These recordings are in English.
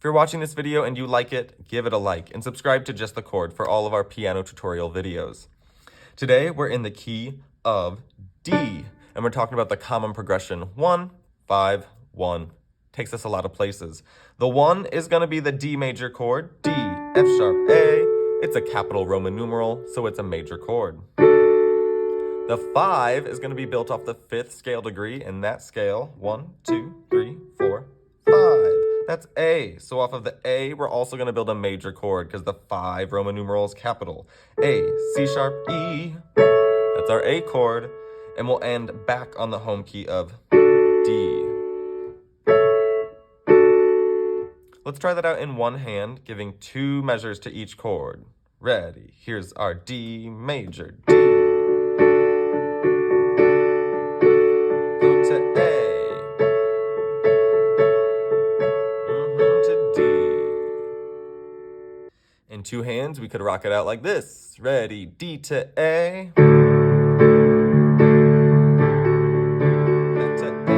you're watching this video and you like it, give it a like and subscribe to Just the Chord for all of our piano tutorial videos. Today, we're in the key of D, and we're talking about the common progression 1, 5, 1. Takes us a lot of places. The 1 is going to be the D major chord, D, F sharp, A. It's a capital Roman numeral, so it's a major chord. The 5 is going to be built off the 5th scale degree in that scale. 1, 2, 3, 4, 5. That's A. So off of the A, we're also going to build a major chord because the 5 Roman numeral is capital. A, C sharp, E. That's our A chord. And we'll end back on the home key of D. Let's try that out in one hand, giving 2 measures to each chord. Ready? Here's our D major, D. Go to A. To D. In 2 hands, we could rock it out like this. Ready? D to A. Back to A.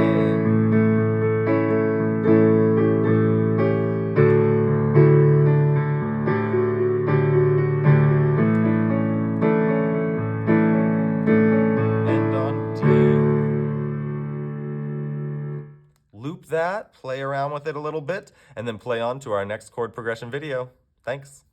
And on D. Loop that, play around with it a little bit, and then play on to our next chord progression video. Thanks.